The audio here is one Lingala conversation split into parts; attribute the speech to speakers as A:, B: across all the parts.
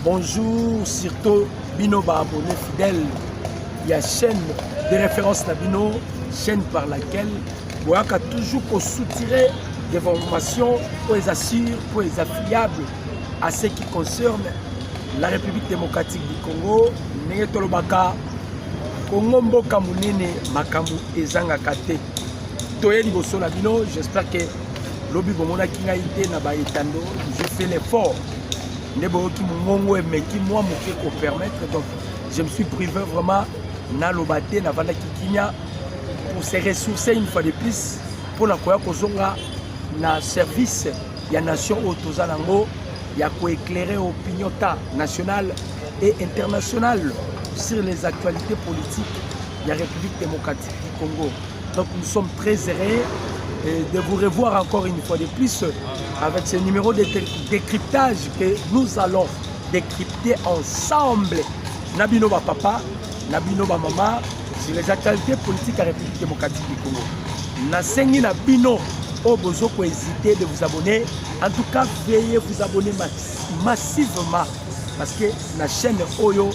A: Bonjour, surtout Bino ba abonné fidèle. Il y a chaîne de référence Nabino, chaîne par laquelle vous avez toujours pour soutirer des informations pour les assurer, pour les affiliables à ce qui concerne la République démocratique du Congo. Nengetolobaka Congo mboka munene makambu ezanga kate. Toye liboso na bino, j'espère que lobi bomona kinga ite na ba etando, je fais l'effort. Nebo ki mongo mais qui moi moké ko permettre, donc je me suis privé vraiment na lobate na vanda kikinya pour se ressourcer une fois de plus pour la koya kozonga na service ya nation autozalango ya ko éclairer opinion nationale et internationale sur les actualités politiques de la République démocratique du Congo. Donc nous sommes très heureux de vous revoir encore une fois de plus avec ce numéro de décryptage que nous allons décrypter ensemble. Nabino ba papa, Nabino ba maman, sur les actualités politiques de la République démocratique du Congo. Nasengi Nabino, au besoin pour hésiter de vous abonner. En tout cas, veuillez vous abonner massivement parce que la chaîne Oyo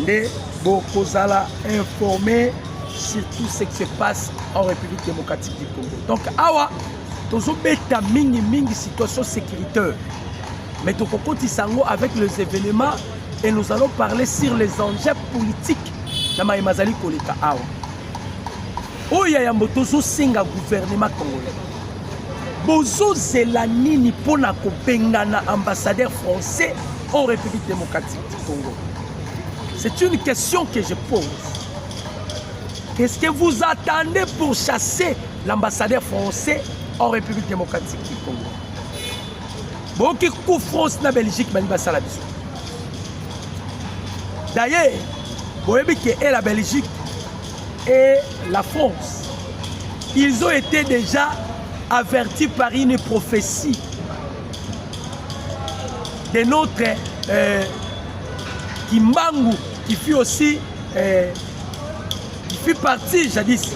A: n'est Bokozala informé sur tout ce qui se passe en République démocratique du Congo. Donc, awa, tozo beta mingi situation sécuritaire. Mais tout compte sango avec les événements et nous allons parler sur les enjeux politiques dans Maïmazali Koleka awa. Oya yambotozo singa gouvernement congolais. Bozo zelanini pona ko bengana ambassadeur français en République démocratique du Congo. C'est une question que je pose. Qu'est-ce que vous attendez pour chasser l'ambassadeur français en République démocratique du Congo? Bon, qui couvre France na Belgique, d'ailleurs, vous voyez que la Belgique et la France, ils ont été déjà avertis par une prophétie de notre Kimbangu, qui fut aussi qui fait partie jadis.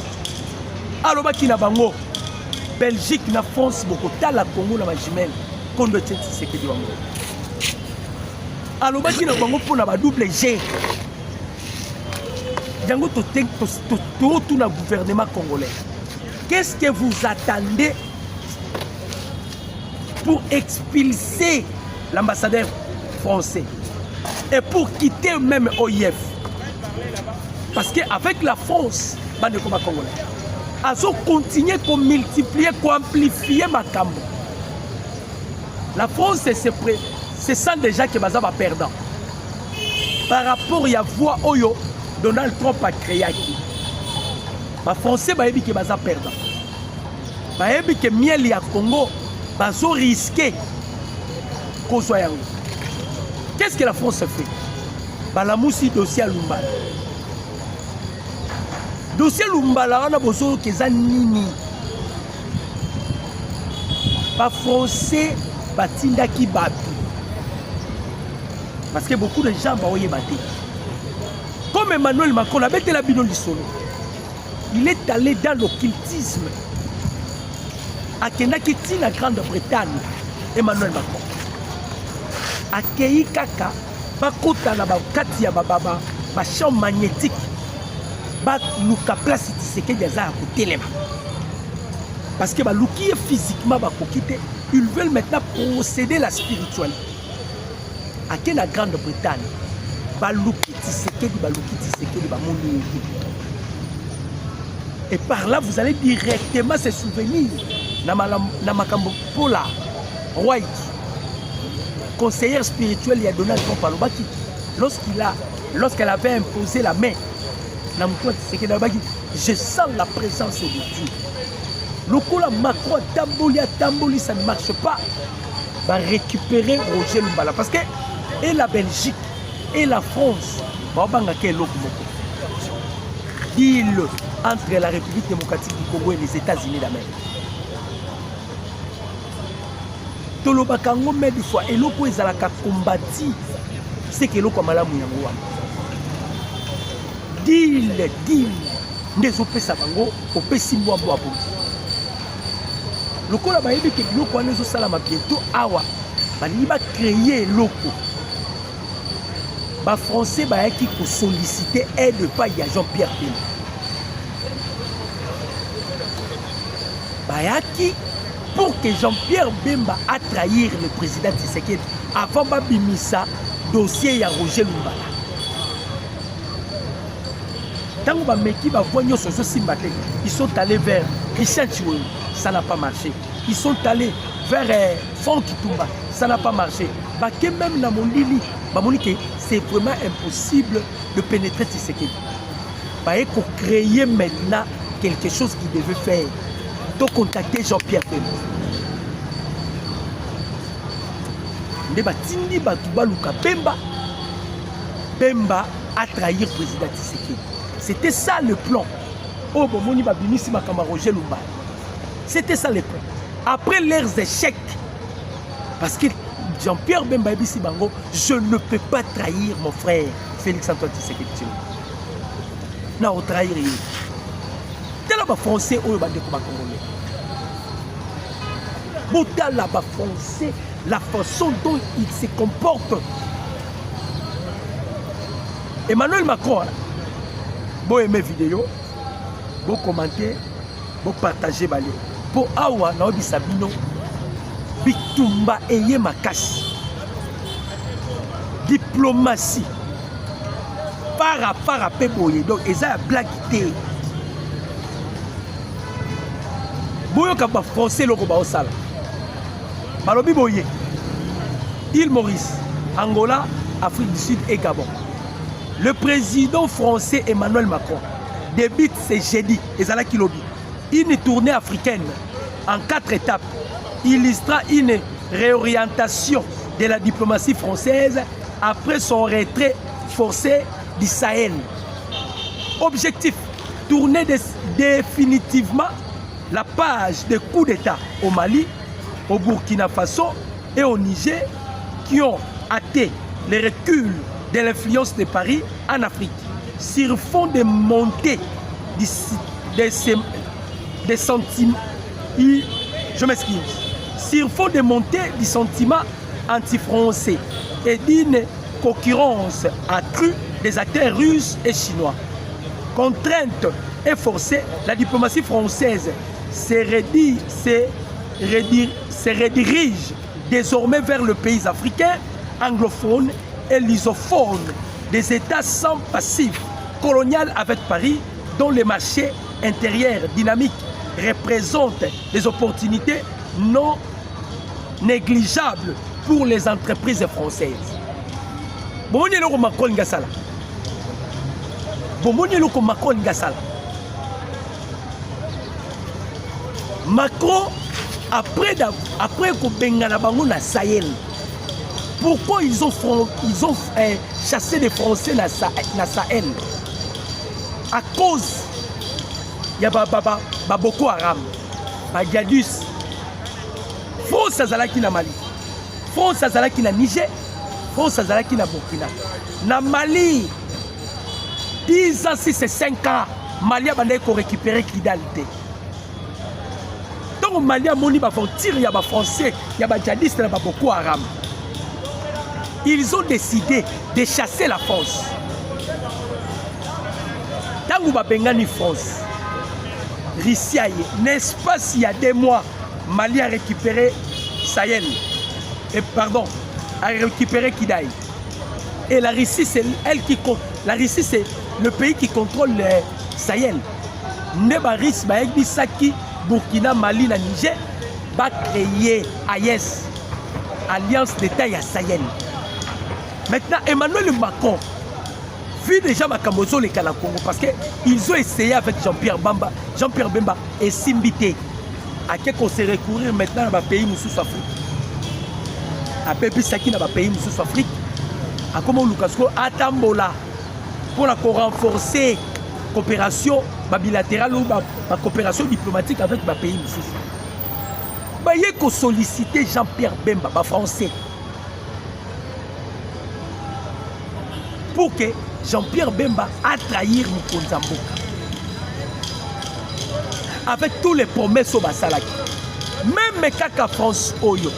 A: Alors qui na bango Belgique na France beaucoup la Congo na majimel kondo tenti sekedi bango. Alors qui na bango pour na ba double G. Jango tout na gouvernement congolais. Qu'est-ce que vous attendez pour expulser l'ambassadeur français et pour quitter même OIF? Parce qu'avec la France, bande comme congolais, ils ont continué à multiplier, à amplifier ma cambo. La France se sent déjà que Baza va perdre. Par rapport à la voix Oyo, Donald Trump a créé. Les Français ont que Baza perdre. Ils ont que miel ya Congo, ils ont risqué qu'on soit yango. Qu'est-ce que la France fait? La moussi dossier à Lumbala. Dossier Lumbala, on a besoin que ça nini. Pas français, pas tindaki batu. Parce que beaucoup de gens ont battu. Comme Emmanuel Macron, a bêté la bidon du solo. Il est allé dans l'occultisme. À Kenaki, la Grande-Bretagne, Emmanuel Macron. À Kei Kaka, Bakota na Bakati Bababa, ma chambre magnétique. Luka place c'est des arts pour téléma. Parce que Luki est physiquement ils veulent maintenant procéder la spiritualité. À la Grande-Bretagne, et par là vous allez directement se souvenir na makambo Paula White, conseillère spirituelle, il a donné un Palobaki lorsqu'elle avait imposé la main. Je sens la présence de Dieu. Le coup la Macron Tamboli, ça ne marche pas. Va récupérer Roger Lumbala. Parce que et la Belgique et la France, deal entre la République démocratique du Congo et les États-Unis d'Amérique. Tolobakango met des fois et l'oko ezalaka combattu, c'est que l'oko malamu yango. Deal ndezo pesa bango opesi mbwa abo. Lokola bayebi ke biloko wana ezosala bientôt awa balingi ba créer eloko les Français qui solliciter aide pas Jean-Pierre Bemba. Pour que Jean-Pierre Bemba a trahir le président Tshisekedi avant Babimisa dossier ya Roger Lumbala. Tant que ils sont allés vers Christian Chiwelu, ça n'a pas marché. Ils sont allés vers Franck Kitumba, ça n'a pas marché. Même dans mon Lili, c'est vraiment impossible de pénétrer Tshisekedi. Il faut créer maintenant quelque chose qui devait faire. De contacter Jean-Pierre Bemba. Bemba a trahi le président Tshisekedi. C'était ça le plan. C'était ça le plan. Après leurs échecs, parce que Jean-Pierre Bemba dit Bango, je ne peux pas trahir mon frère Félix Antoine Tshisekedi. Non, on trahit rien. C'est là-bas français ou le Congolais. Bota là-bas français, la façon dont il se comporte. Emmanuel Macron, vous aimez vidéo, vous commentez, vous partagez balé. Pour awa na obi sabino bitumba eye makasi. Diplomatie. Para peboye. Donc eza ya blague te. Boyo kaba français loko ba osala. Balobi boye. Île Maurice, Angola, Afrique du Sud et Gabon. Le président français Emmanuel Macron débute ce jeudi, ezala kilobi, une tournée africaine en 4 étapes, illustrant une réorientation de la diplomatie française après son retrait forcé du Sahel. Objectif, tourner définitivement la page des coups d'État au Mali, au Burkina Faso et au Niger qui ont hâté les reculs de l'influence de Paris en Afrique sur fond de montée des sentiments, je m'excuse, sur fond de montée du sentiment anti-français et d'une concurrence accrue des acteurs russes et chinois. Contrainte et forcée, la diplomatie française se redirige désormais vers le pays africain anglophone et lusophone des États sans passif colonial avec Paris, dont les marchés intérieurs dynamiques représentent des opportunités non négligeables pour les entreprises françaises. Macron, après que Bango na Sahel, pourquoi ils ont chassé les Français dans Sahel? À cause il y a Boko Haram, Djihadistes. France azalaki na Mali, France azalaki na Niger, France azalaki na Burkina. Na Mali, 10 ans, si c'est 5 ans, Mali a récupéré Kidal. Donc Mali a moni ba tir, il y a des Français, il y a des djihadistes, il y a Boko Haram. Ils ont décidé de chasser la France. Tango ba bengani France. Russie, n'est-ce pas s'il y a 2 mois, Mali a récupéré Sahel. Et pardon, a récupéré Kidal. Et la Russie, c'est elle qui compte. La Russie, c'est le pays qui contrôle le Sahel. Nebaris, Bisaki, Burkina, Mali, la Niger, va créer AES, Alliance d'État à Sahel. Maintenant, Emmanuel Macron vu déjà Makamozo les Congo parce qu'ils ont essayé avec Jean-Pierre Bemba et Simbité. À quel qu'on se recourir maintenant dans le pays sous Afrique. À Pépi Saki dans le pays sous Afrique. À comment Lukasko Atambola pour la renforcer coopération bilatérale ou la coopération diplomatique avec le pays sous. Il y a qu'on solliciter Jean-Pierre Bemba, français, pour que Jean-Pierre Bemba a trahi Mukonzamboka. Avec tous les promesses au Basalaki. Même Kaka France Oyo.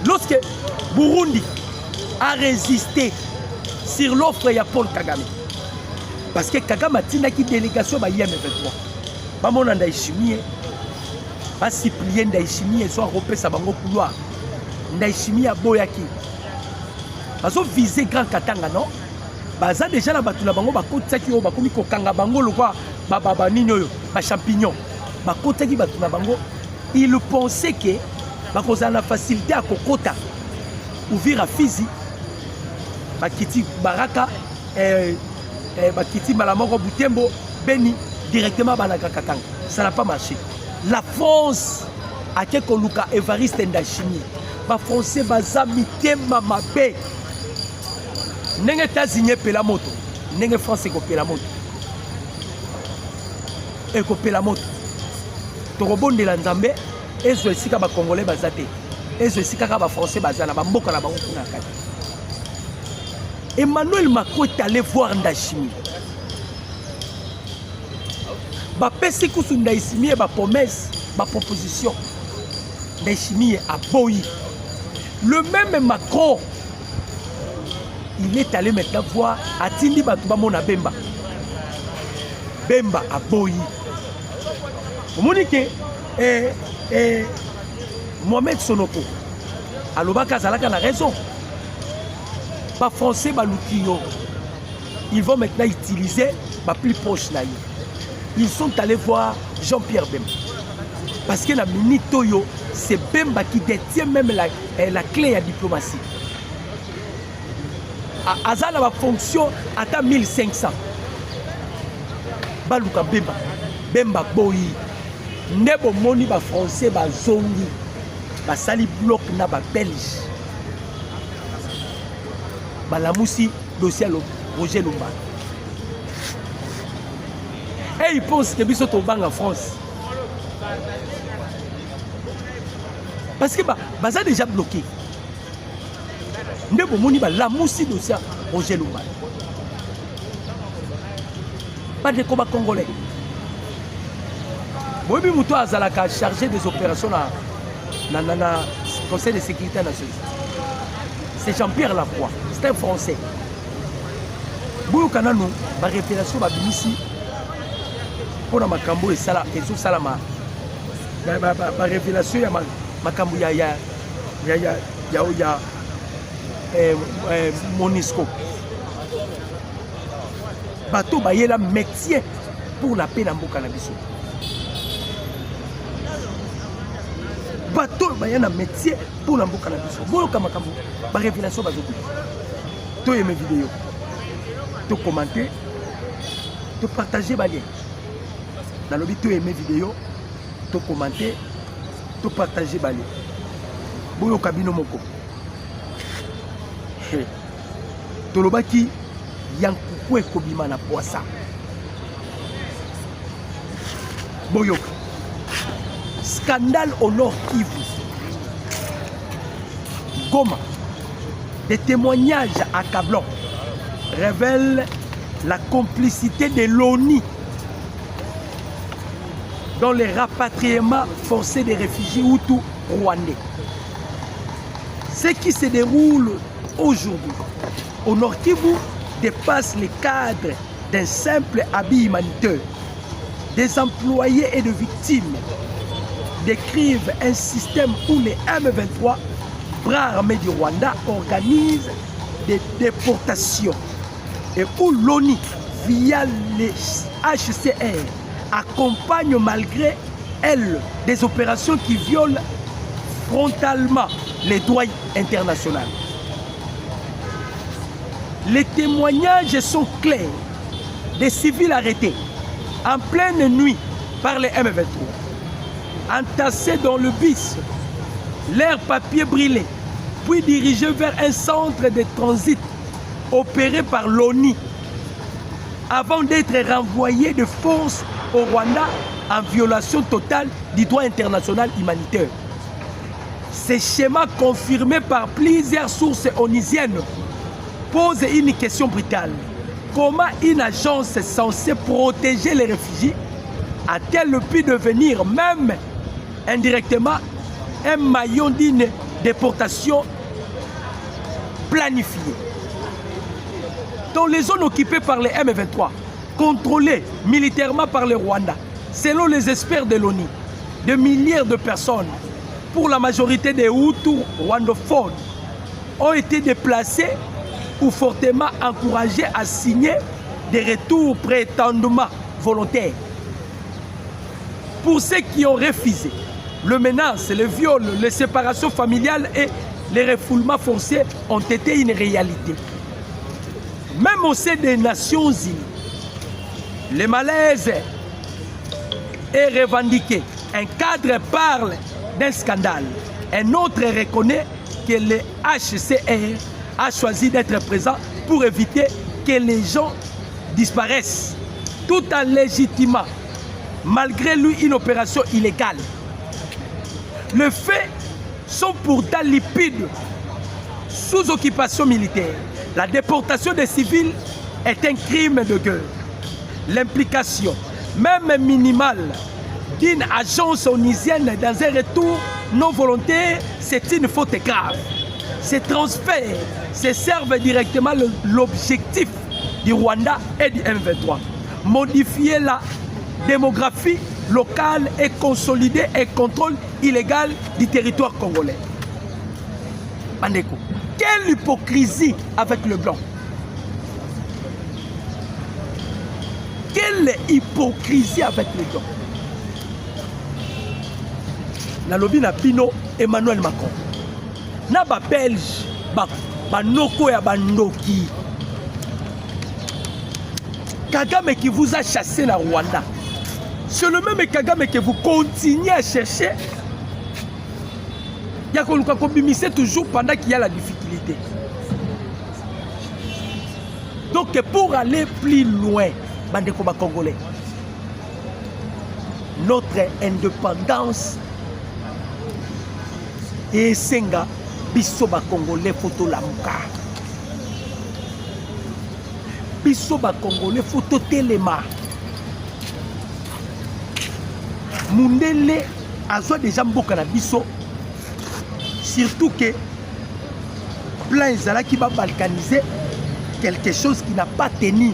A: Lorsque Burundi a résisté sur l'offre de Paul Kagame. Parce que Kagame a une délégation à IM23. Pas mon Ndaïchimie, pas Cyprien Ndaïchimie, soit repé sa bango couloir. Ndaïchimie à Boyaki. Parce que viser Grand Katanga, non? Baza déjà la batula bango, bakota ki o bakomi kokanga bango le quoi, baba nino yo, ba champignon. Bakota ki batula bango, il pensait que bakoza na facilité à kokota. Ouvrir à Fizi, bakiti Baraka, bakiti Malamoko Butembo, Beni, directement à Katanga. Ça n'a pas marché. La France a quelques Luka Evariste Ndachimi. Les Français baza mitema mabe. Nenge États-Unis pela moto, nenge France ko pela moto. Et ko pela moto. Torobonde la Nzambe, ezo esika ba Congolais bazate. Ezo esika ka ba Français bazana ba mboka na bango kuna kati. Emmanuel Macron est allé voir Ndachimi. Ba pesi kusu Ndachimi ba promesse, ba proposition. Ndachimi a boyi. Le même Macron, il est allé maintenant voir Atindi Batouba Mona Bemba. Bemba a boyi. Vous me dites que Mohamed Sonoko, Alobaka Zalaka a raison. Pas français, Balukiyo. Ils vont maintenant utiliser ma plus proche là. Ils sont allés voir Jean-Pierre Bemba. Parce que la minute Toyo, c'est Bemba qui détient même la clé à diplomatie. Azal a fonction à 1500. Baluka Bemba. Bemba Boyi. Nebo moni ba français ba zongi. Ba sali bloc na ba belge. Ba la moussi dossier Roger Lomba. Et ils pensent que biso to bang en France. Parce que baza déjà bloqué. Nebo moni ba la moussi dossier Roger Lomba. Pas de combat congolais. Moi, je suis chargé des opérations dans le Conseil de sécurité nationale. C'est Jean-Pierre Lacroix, c'est un Français. Bouyou Kanano, ma révélation va venir ici pour ma cambo et Salah et sous Salama. Ma révélation, il y a ma cambo, il y a Monisco. Bateau, il y a un métier pour la paix dans le cannabis. Bateau, il y a un métier pour la paix dans le cannabis. Ma révélation va venir. Tu aimes mes vidéos, tu commenter, tu partager les liens. Dans le vidéo, tu aimes mes vidéos, tu commenter, tu partager les liens. Boyo kabino moko. Tolobaki yankuku ekobima na poisa. Boyo. Scandale au Nord Kivu. Goma. Des témoignages accablants révèlent la complicité de l'ONU dans les rapatriements forcés des réfugiés Hutus rwandais. Ce qui se déroule aujourd'hui au Nord Kivu dépasse les cadres d'un simple habit humanitaire. Des employés et de victimes décrivent un système où les M23, bras armés du Rwanda, organisent des déportations et où l'ONU, via les HCR, accompagne malgré elle des opérations qui violent frontalement les droits internationaux. Les témoignages sont clairs. Des civils arrêtés en pleine nuit par les M23, entassés dans le bus, leurs papiers brûlés, puis dirigés vers un centre de transit opéré par l'ONU, avant d'être renvoyés de force au Rwanda en violation totale du droit international humanitaire. Ces schémas confirmés par plusieurs sources onusiennes posent une question brutale. Comment une agence censée protéger les réfugiés a-t-elle pu devenir, même indirectement, un maillon d'une déportation planifiée? dans les zones occupées par les M23, contrôlées militairement par le Rwanda, selon les experts de l'ONU, de milliers de personnes, pour la majorité des Hutus rwandophones, ont été déplacés ou fortement encouragés à signer des retours prétendument volontaires. Pour ceux qui ont refusé, le menace, le viol, les séparations familiales et les refoulements forcés ont été une réalité. Même au sein des Nations Unies, le malaise est revendiqué. Un cadre parle d'un scandale. Un autre reconnaît que le HCR a choisi d'être présent pour éviter que les gens disparaissent, tout en légitimant, malgré lui, une opération illégale. Les faits sont pourtant lipides. Sous occupation militaire, la déportation des civils est un crime de guerre. L'implication, même minimale, d'une agence onusienne dans un retour non volontaire, c'est une faute grave. Ces transferts se servent directement l'objectif du Rwanda et du M23. Modifier la démographie locale et consolider un contrôle illégal du territoire congolais. Bandeko, quelle hypocrisie avec le blanc. Quelle hypocrisie avec le blanc. Nalobi na bino Emmanuel Macron. Na ba Belge, ba noko ya bandoki. Kagame qui vous a chassé na Rwanda. C'est le même Kagame que vous continuez à chercher. Il y a qu'on combimise toujours pendant qu'il y a la difficulté. Donc pour aller plus loin, bandeko ba Congolais, notre indépendance et senga biso ba Congolais photo lamuka. Biso ba Congolais photo telema. Mundele azwa déjà mboka na biso. Surtout que plan ezala qui va balkaniser quelque chose qui n'a pas tenu.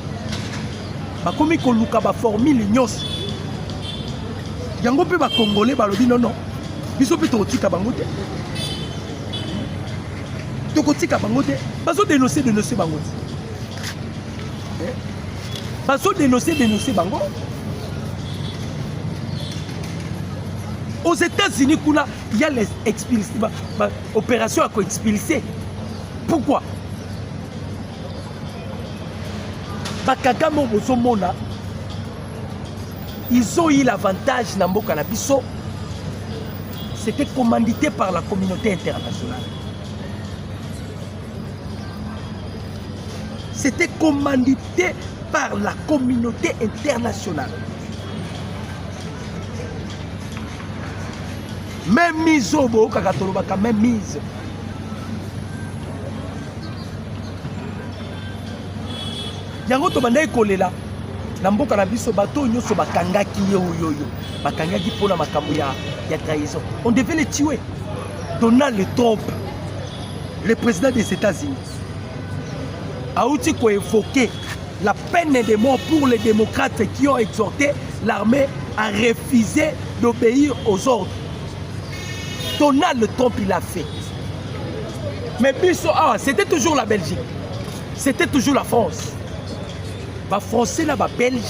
A: Bakomi ko luka ba formule nyos. Yango pe ba Congolais balobi non non. Biso pe tokotika bango te. Tokotika bango te. Bazo dénoncer bango. Bazo dénoncer bango. Aux États-Unis, il y a les opérations à co-expulser. Pourquoi? Ils ont eu l'avantage dans Mboka na biso. C'était commandité par la communauté internationale. C'était commandité par la communauté internationale. Même mise au beau, même mise. Yango to bandai kolela. Na mboka na biso bato nyoso bakangaki yo. Bakangaki pona makambo ya trahison. On devait les tuer. Donald Trump, le président des États-Unis, a aussi évoqué la peine de mort pour les démocrates qui ont exhorté l'armée à refuser d'obéir aux ordres. Donald Trump, il a fait. Mais c'était toujours la Belgique. C'était toujours la France. Les Français, les Belges,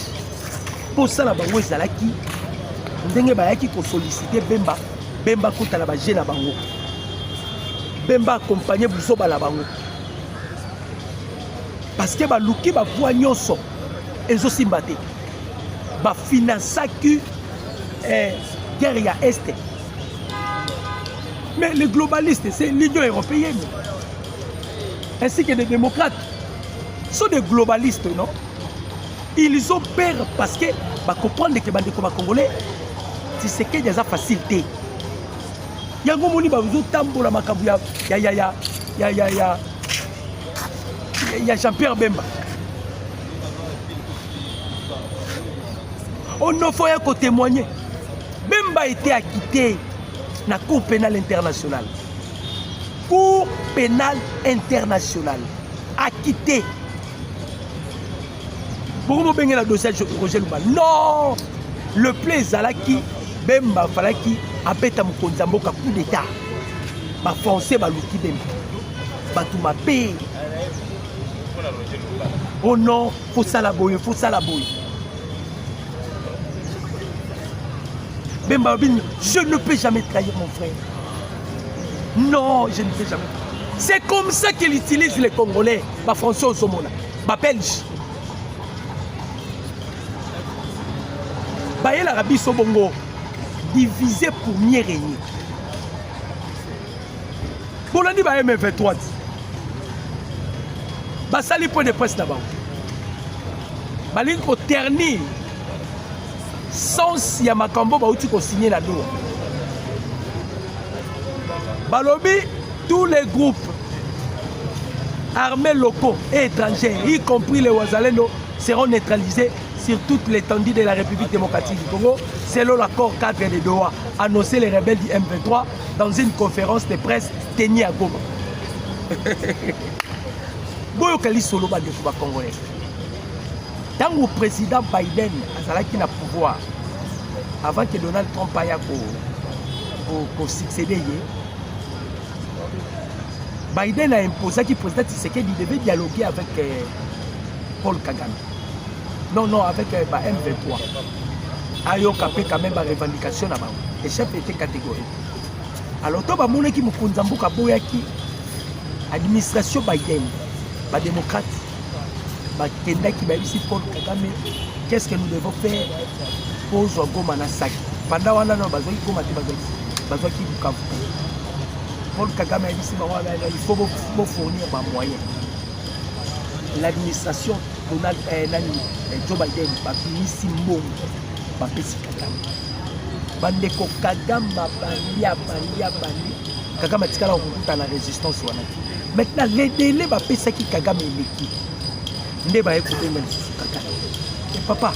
A: pour ça, les Ouezalaki, ils ont sollicité Bemba. Bemba kota la bagé na bango. Bemba accompagné Bousoba la bango. Parce que baluki ba voix nyonso ezo simbate. Ba finança que guerre ya Est. Mais les globalistes, c'est l'Union européenne, ainsi que les démocrates, sont des globalistes, non? Ils ont peur parce que comprendre que les Congolais, c'est que des facilités. Il y a des gens qui ont il y a Jean-Pierre Bemba. On ne faut pas témoigner. Bemba a été acquitté. La Cour pénale internationale. Cour pénale internationale. Acquitté. Pourquoi vous avez la dossier Roger Luba? Non! Le plaisir qui Bemba Falaki a bêta Mkonzamboka coup d'état. Ma français, ma louki Bemba. Batou ma paix. Oh non, faut ça la boye, faut ça la boye. Bemba Bin, je ne peux jamais trahir mon frère. Non, je ne peux jamais. C'est comme ça qu'il utilise les Congolais, ma français au Somona, ma Belge. Baye l'Arabie Sobongo, divisé pour mieux régner. Pour l'année, Baye M23. Basali point de presse là-bas. Baline ko ternir. Sans Yamakambo, Baouti ko signer la loi. Balobi, tous les groupes armés locaux et étrangers, y compris les Ouazalendo, seront neutralisés sur toute l'étendue de la République démocratique du Congo, selon l'accord cadre de Doha, annoncé les rebelles du M23 dans une conférence de presse tenue à Goma. Boyokali solo ba defu ba Congolais. Tant que le président Biden a qui n'a pouvoir, avant que Donald Trump aille pour succéder, Biden a imposé que le président Tshisekedi devait dialoguer avec Paul Kagame. Non, avec M23. Ayo capé quand même la revendication là-bas. Les chefs étaient catégoriques. Alors, tout le monde qui m'a dit que l'administration Biden, les démocrates, Paul Kagame, qu'est-ce que nous devons faire pour jouer Goma Nassaki? Pendant que nous avons dit Paul Kagame a dit qu'il faut fournir des moyens. L'administration Donald Joe Biden va finir si bon, va péter Kagame. Bandeko Kagame Kagame a dit qu'il y a la résistance. Maintenant, les délais va péter Kagame et l'équipe. Ne va écouter même Kagame. Et papa,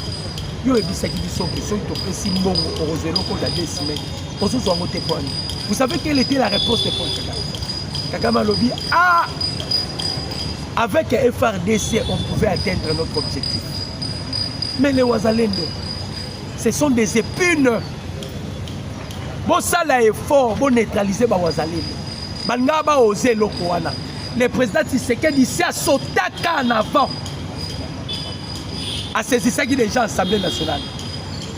A: yo e bisaki biso que so to pesi mbongo au zéro ko da 2 semaines. Ozo zo ngote point. Vous savez quelle était la réponse de Paul Kagame? Kagame a lobby avec FRDC on pouvait atteindre notre objectif. Mais les Ouazalendo, ce sont des épines. Bon ça là est fort, bon neutraliser ba Ouazalendo. Banga ba oser lokoana. Le président Tshisekedi ici a sauté en avant. À saisir ça qui est déjà Assemblée nationale.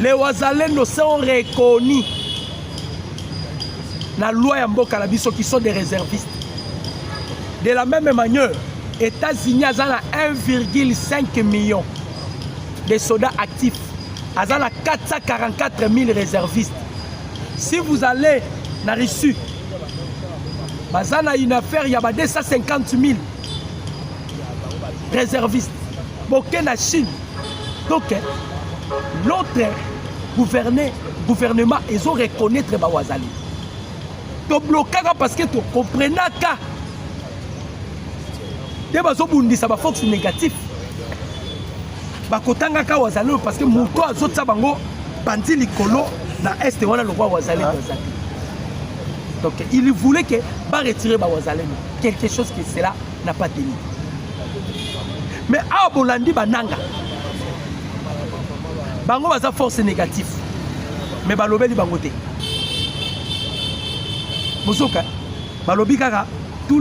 A: Les Ouazalendo sont reconnus dans la loi Yamboka Labiso qui sont des réservistes. De la même manière, les États-Unis ont 1,5 million de soldats actifs. Ils ont 444 000 réservistes. Si vous allez dans la Russie, ils ont une affaire, il y a 250 000 réservistes. Beaucoup en Chine. Donc, l'autre gouvernement, ils ont reconnu les Ouazalendo. Tu bloques parce que tu comprends que tu as une force négative. Tu as Ouazalendo parce que Mouto a zot sabango bandi likolo na est wana le roi Ouazalendo. Donc, il voulait que va retirer Ouazalendo. Quelque chose que cela n'a pas tenu. Mais à Bolandi Bananga, bango baza force négative mais balobeli bangote mosoka balobi kaka tous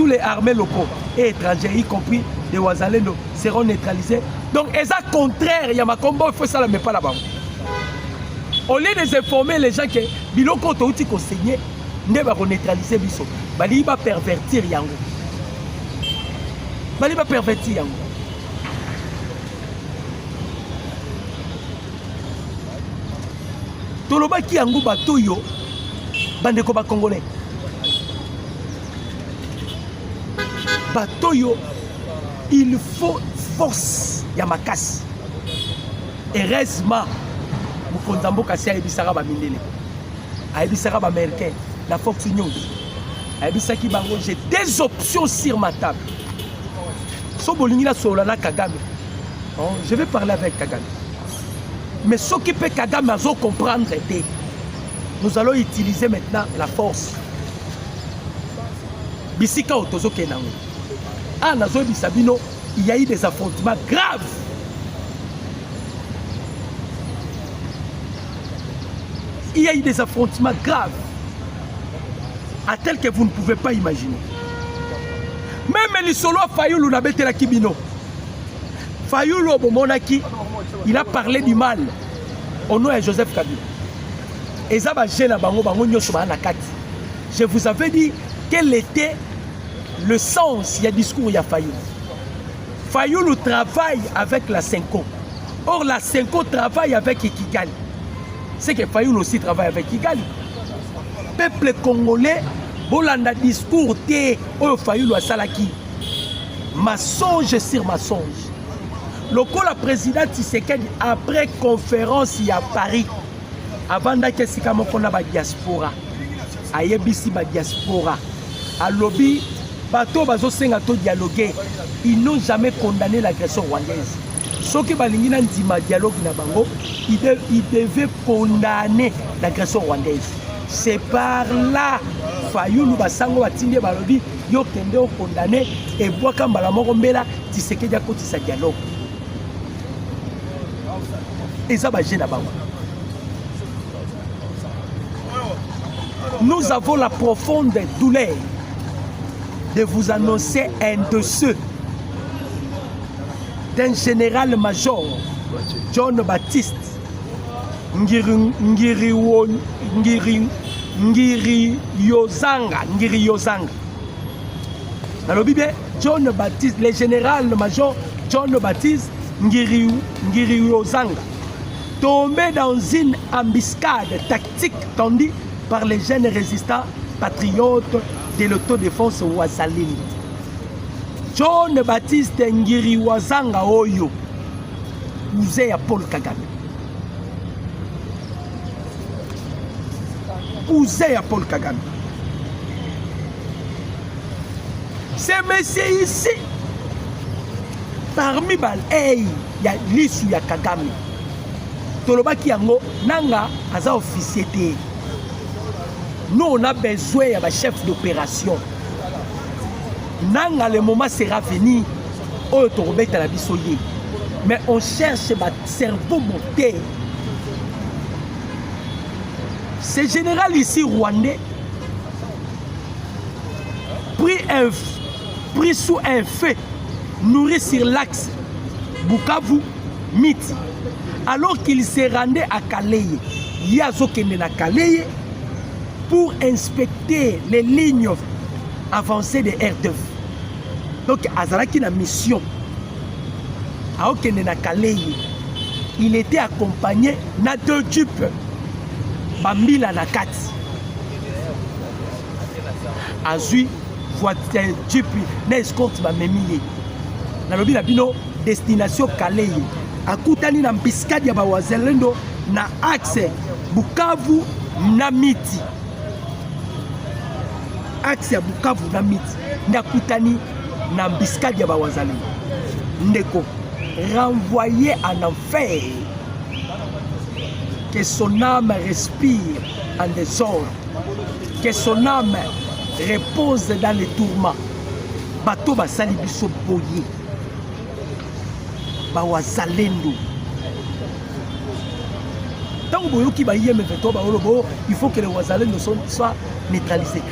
A: les armées locaux et étrangers y compris les Ouazalendo seront neutralisés. Donc ça contraire il y a ma combat il faut ça mais pas là-bas. Au lieu de informer les gens que biloko to uti ko saigner ne ba neutraliser biso bali ba pervertir yango Toloba ki yango bato yo bandeko ba Congolais. Bato yo il faut force ya makasi. Heureusement Mukonzambo kasi ayebisaka ba mindele. Ayebisaka ba américain la Fox News. Ayebisaki bango j'ai des options sur ma table. So bolingi la solana Kagame. Oh, je vais parler avec Kagame. Mais ce qui peut Kagame à comprendre, nous allons utiliser maintenant la force. Bisika Otozo Kenango. Ah, Nazo Bisabino, il y a eu des affrontements graves il y a eu des affrontements graves, à tel que vous ne pouvez pas imaginer. Même Lisolo Fayoulou n'a pas été Kibino. Fayoulou Obomonaki, il a parlé du mal au nom de Joseph Kabila. Et ça va gêner Bango Bango Nyosoma Nakati. Je vous avais dit quel était le sens du discours de Fayoulou. Fayoulou travaille avec la Senko. Or la Senko travaille avec Kigali. C'est que Fayoulou aussi travaille avec Kigali. Peuple congolais, bolanda discours té o Fayoulou a salaki. Mensonge sur mensonge. Le président Tshisekedi après conférence à Paris, avant que Sikamokona ba diaspora, ayebisi ba diaspora, à lobby, bateau bazo senga to dialoguer, ils n'ont jamais condamné l'agression rwandaise. Ce qui va l'ingina ndima dialogue na bango, ils devaient condamner l'agression rwandaise. C'est par là, Fayoulou basango batinde balobi, yo kende o condamné et boaka mbala moko mbela Tshisekedi a kotisa dialogue. Et ça va gêner. Nous avons la profonde douleur de vous annoncer un décès d'un général-major, John Baptiste Ngiri Yozanga. Alors, bien, John Baptiste, le général-major John Baptiste Ngiri Yozanga, tombé dans une embuscade tactique tendue par les jeunes résistants patriotes de l'autodéfense Wazalini. John Baptiste Ngiri Wazanga Oyo, cousin à Paul Kagame. Cousin à Paul Kagame. Ces messieurs ici, parmi les il y a l'issue de Kagame. Tolobaki yango nanga aza officier. Nous on a besoin d'un chef d'opération. Nanga le moment sera venu au torobet à la bisoye. Mais on cherche un cerveau monté. Ce général ici rwandais pris sous un feu nourri sur l'axe Bukavu-Miti. Alors qu'il se rendait à Kaleye, Yazokende na Kaleye, pour inspecter les lignes avancées de R2. Donc, Azaraki na mission. À Okende na Kaleye, il était accompagné na 2 jeeps, Bambila na Kati. Azui, voiture jeep, na escorte Bamemile. Na lobi la bino, destination Kaleye. Akutani na mbiskadi ya bawazalendo na axe Bukavu na Miti. Axe ya Bukavu na Miti. Nakutani na mbiskadi ya bawazalendo. Ndeko, renvoyé en enfer. Que son âme respire en désordre. Que son âme repose dans les tourments. Bato basali biso boye. Bawazalendo. Tant que il faut que les Wazalendo soient neutralisés.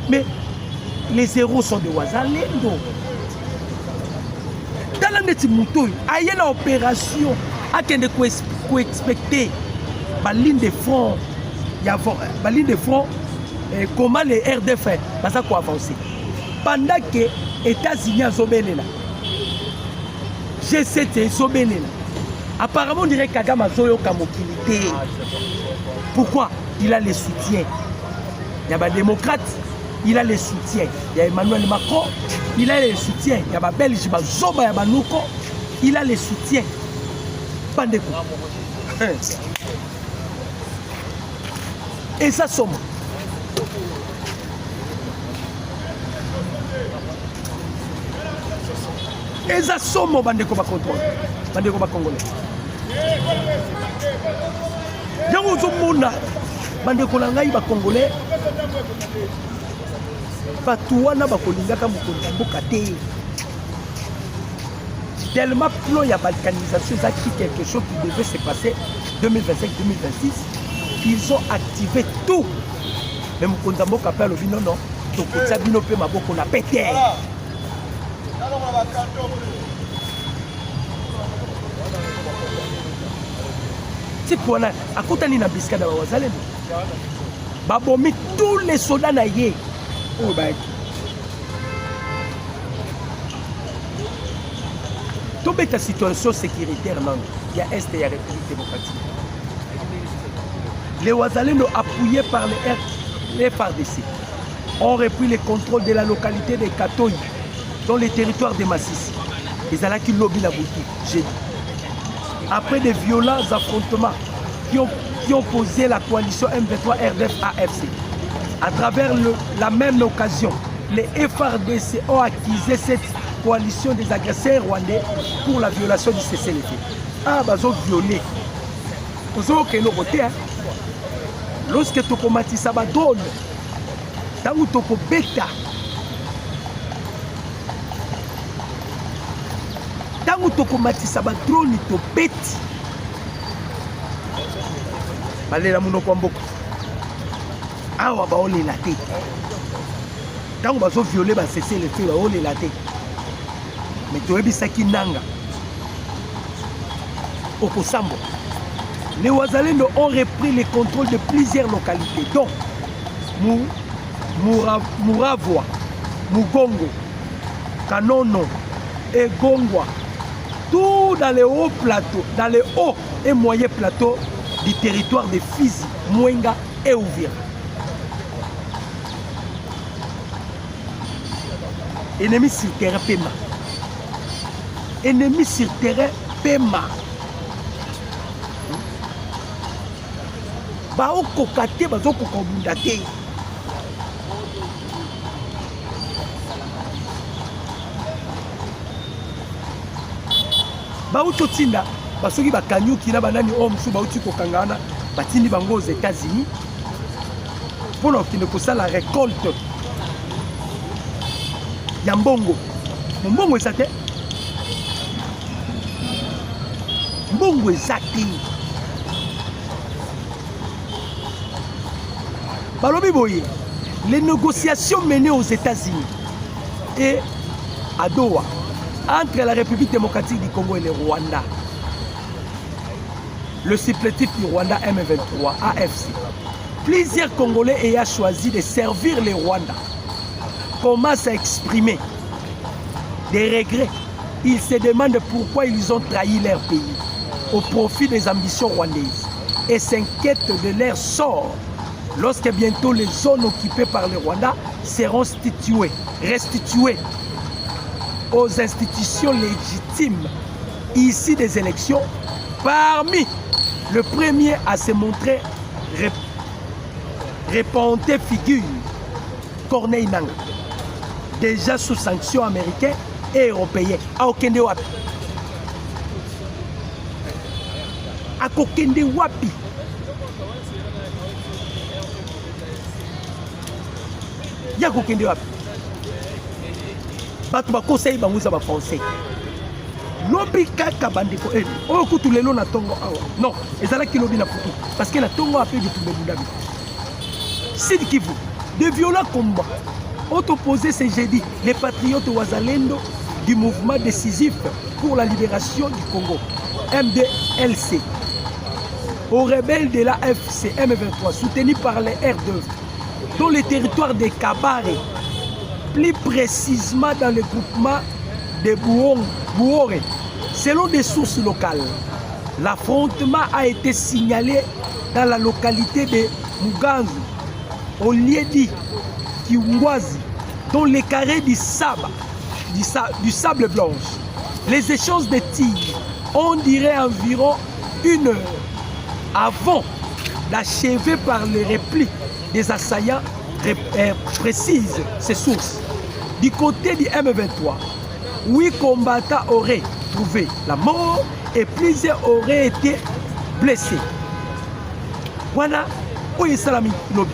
A: Mais les héros sont des Wazalendo. Dans la Netimoutoui, il y a une opération à expecter la ligne de front. La ligne de front, comment les RDF vont avancer. Pendant que les États-Unis sont là. G7 Sobelela. Apparemment, on dirait que Kagame a Kamokilité. Pourquoi? Il a les soutiens. Il y a des démocrates, il a les soutiens. Il y a Emmanuel Macron, il a les soutiens. Il y a des Belges, il a les soutiens. Pandeko. Et ça somme. Et ça somme bandeko ba contrôle. Bandeko ba congolais. Yango zomona bandeko na ngai ba congolais. Batuana ba kolingaka mukonzi mboka te. Tellement plan ya balkanisation ça qui quelque chose qui devait se passer 2025-2026. ils ont activé tout. Mais mokonzi mboka pe alobi non non, tokotia bino pe maboko na pété. C'est pour na akutani na biskada ba wazalendo. Babomi tous les soldats na ye. Oh ba. Tombé ta situation sécuritaire non, il y a Est et il y a République démocratique. Les Ouazalendo appuyés par les FARDC ont repris le contrôle de la localité de Katoyi dans les territoires de Massissi. Ils allaient qui lobby la boutique, j'ai dit. Après de violents affrontements qui ont posé la coalition M23 RDF-AFC. À travers la même occasion, les FARDC ont accusé cette coalition des agresseurs rwandais pour la violation du cessez-le-feu. Ah, bah, ils ont violé. Ils ont aucun côté. Lorsque tu commences à drone, tant que tu bêta, tant que tu commences à drone, tu bêtes. Balela munoko mboko. Awa ba ole la tête. Tant que bazo violer ba cesser le feu ba ole la tête. Mais tu ebisaki nanga. Okosambo. Les Ouazalendo ont repris le contrôle de plusieurs localités, dont Mouravwa, Mugongo, Kanono et Gongwa. Tout dans les hauts plateaux, dans les hauts et moyens plateaux du territoire de Fizi, Mwenga et Ouvira. Ennemi sur terrain Pema. Ennemi sur terrain Pema. Bao kokate bazo kokobunda te. Bao totinda basoki bakanyuki na banani omsu bauti kokangana batindi bango aux États-Unis pour l'okinde kosala récolte ya mbongo. Mbongo eza te. Mbongo eza te. Balobi boye, les négociations menées aux États-Unis et à Doha entre la République démocratique du Congo et le Rwanda, le supplétif du Rwanda M23 AFC, plusieurs Congolais ayant choisi de servir le Rwanda commencent à exprimer des regrets. Ils se demandent pourquoi ils ont trahi leur pays au profit des ambitions rwandaises et s'inquiètent de leur sort lorsque bientôt les zones occupées par le Rwanda seront restituées aux institutions légitimes issues des élections. Parmi le premier à se montrer repenté figure Corneille Nangaa, déjà sous sanctions américaines et européennes. À Okende Wapi. À Okende Wapi. Ya kokende wapi bato bakosayi bango za bafrançais lobi kaka bandeko eni oyo kutu lelo na tongo awa non ezalaki lobi na putu parce que na tongo ape bitumbeludabi Sud Kivu de violents combats ont opposé ce jeudi les patriotes Ouazalendo du mouvement décisif pour la libération du Congo MDLC aux rebelles de la FC M23 soutenus par les R2 dans le territoire de Kabare, plus précisément dans le groupement de Bouore. Selon des sources locales, l'affrontement a été signalé dans la localité de Muganzu, au lieu dit Kiungwazi, dans les carrés du sable blanche. Les échanges de tirs, on dirait environ 1 heure avant d'achever par les replis des assaillants, précisent ces sources. Du côté du M23, 8 combattants auraient trouvé la mort et plusieurs auraient été blessés. Voilà où est Salami Lobi.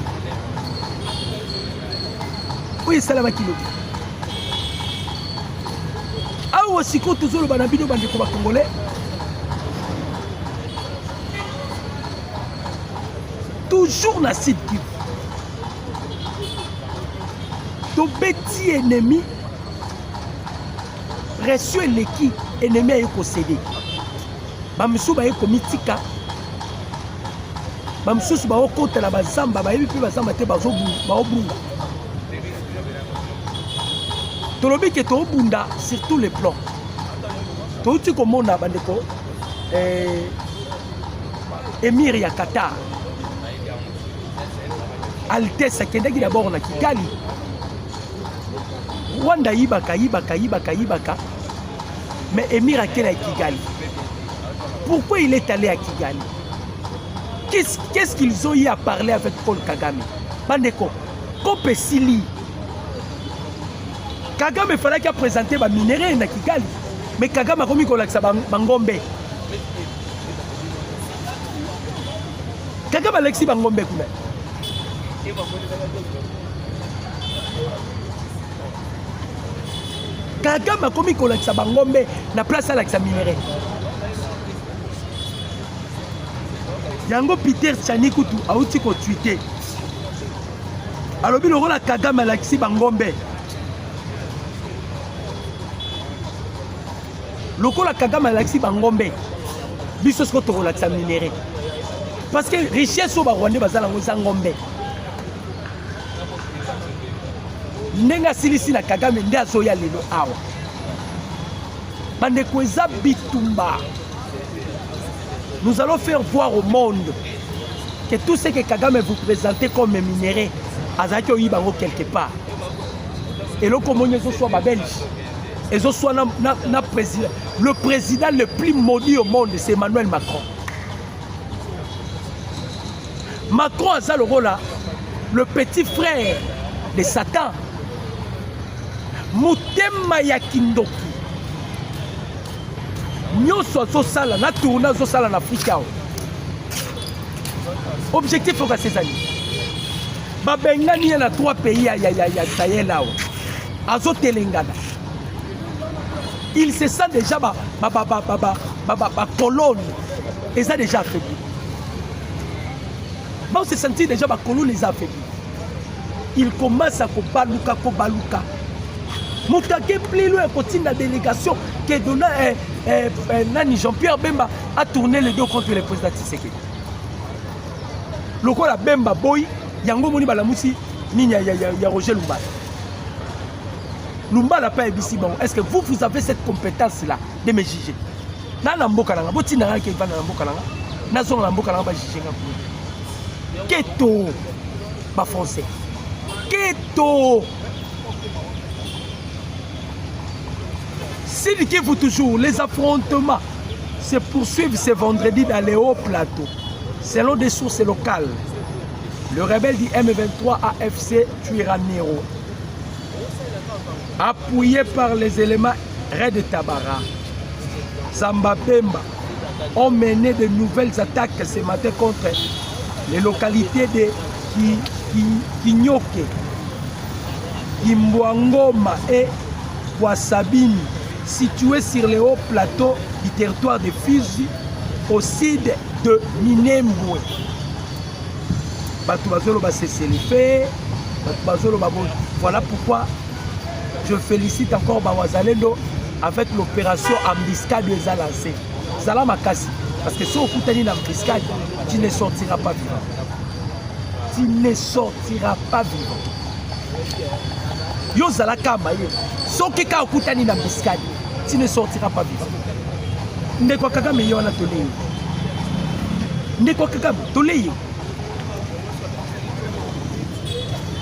A: Où est Salami Lobi. Ah aussi quand toujours le banabino bande combat congolais. toujours na Sud Kivu tobeti ennemi reçu eleki ennemi aye kosede bamisusu baye komitika bamisusu baokota na bazamba bayebi mpe bazamba te baobunga tolobi ke toobunda sur tous les plans touti komona bandeko émir ya Qatar Altesse akendaki d'abord na Kigali Rwanda yibaka mais émir akenda à Kigali. Pourquoi il est allé à Kigali? Qu'est-ce qu'ils ont eu à parler avec Paul Kagame? Bandeko Kope Sili Kagame fallait qu'il présente ba minéraux na Kigali. Mais Kagame a commis kolakisa bangombe. Kagame Alexis bangombe kuna. Kagame a commis kolakisa bangombe na place Alexis minéraux. Yango Peter Chanikutu a outi ko tweeter. Alobi lokola Kagame Alexis bangombe. Lokola Kagame Alexis bangombe biso siko tokolakisa minéraux parce que richesse au Rwanda bazala ngoza ngombe nenga silisi na Kagame nde azoya lelo awa bandeko eza bitumba. Nous allons faire voir au monde que tout ce que Kagame vous présente comme minéraux azaki oyibango quelque part et le komonyo soit ba belge et soit na président. Le président le plus maudit au monde, c'est Emmanuel Macron. Macron a ça le rôle là, le petit frère de Satan. Mutema ya Kindoki. Nyoso zo sala na tourna zo sala na Afrika. Objectif au ces années. Babengani na 3 pays ya Sahel là. Azo Telengana. Il se sent déjà colonne et ça déjà affaibli. On se sentit déjà colonne les affaibli. Il commence à kobaluka. Moutake plus loin continue la délégation qui donne Nani Jean-Pierre Bemba a tourné le dos contre le président Tshisekedi. Loko la Bemba boy yango moni balamusi ni ya Roger Lumba. Lumba n'a pas ébici bon. Est-ce que vous avez cette compétence-là de me juger? Nana mboka nanga, boti nanga ki va na mboka nanga. Nazo na mboka nanga ba juger nga. Keto ba français. Keto. Sud Kivu toujours, les affrontements se poursuivent ce vendredi dans les hauts plateaux. Selon des sources locales, le rebelle du M23 AFC Twirwaneho, appuyé par les éléments Red Tabara, Samba Bemba, ont mené de nouvelles attaques ce matin contre les localités de Kinyoke, Kimbwangoma et Kwasabini, situées sur les hauts plateaux du territoire de Fizi, au sud de Minembwe. Voilà pourquoi je félicite encore Bawazalendo avec l'opération Ambiscade qu'ils ont lancée. Zala Makasi. Parce que si on fout une Ambiscade, tu ne sortiras pas vivant. Tu ne sortiras pas vivant. Yo Zala Kamaye. Si on fout une Ambiscade, tu ne sortiras pas vivant. Ndeko Kagame yo na toleye. Ndeko Kagame toleye.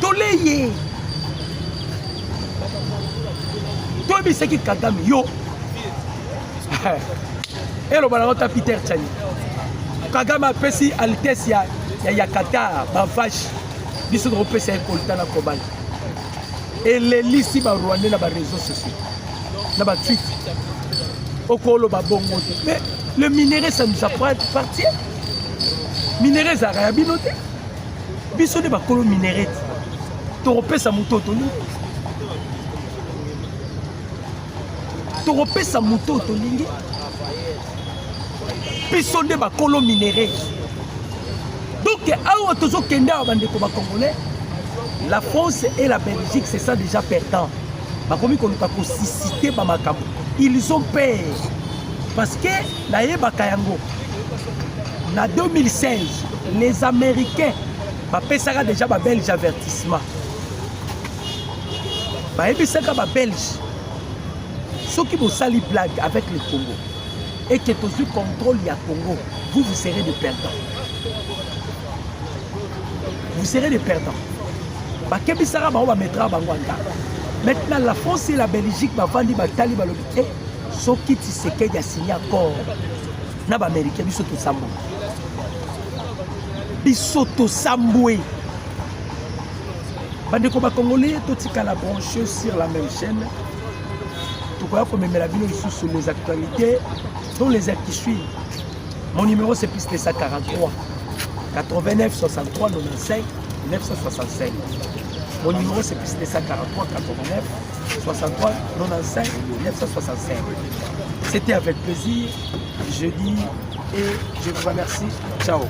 A: Toleye. Toi biseki Kagame yo. Elo balangota Peter Chani. Kagame apesi Altesse ya Qatar ba vache. Biso ko pesa ekolta na kobala. Et les lisi ba Rwanda na ba réseaux sociaux. Na ba tweet. Okolo ba bongo. Mais le minerai ça nous appartient. Minerai za rabinote. Biso de ba kolo minerai. Toropesa mutoto ni. Toropesa mutoto lingi. Biso de ba kolo minerai. Donc que awa tozokende awa bandeko bakongolais, la France et la Belgique c'est ça déjà perdant. Bakomi koluka kosisite bamakambo. Ils ont peur parce que nayebaka yango na 2016 les Américains bapesaka déjà babelge avertissement. Bayebisaka babelge soki bosali blague avec le Congo et que tozwi contrôle ya Congo, vous serez des perdants. Vous serez des perdants. Bakebisaka bango bametra bango anga. Maintenant la France et la Belgique bavandi batali balobi soki Tshisekedi a signé accord na ba américain biso to sambo. Biso to sambwe. Bandeko ba congolais totika la branche sur la même chaîne. Tokoya komemela bino sur les actualités dont les heures qui suivent. Mon numéro c'est plus 143 89 63 95 965. Mon numéro c'est plus 143 89 63 95 965. C'était avec plaisir. Je dis et je vous remercie. Ciao.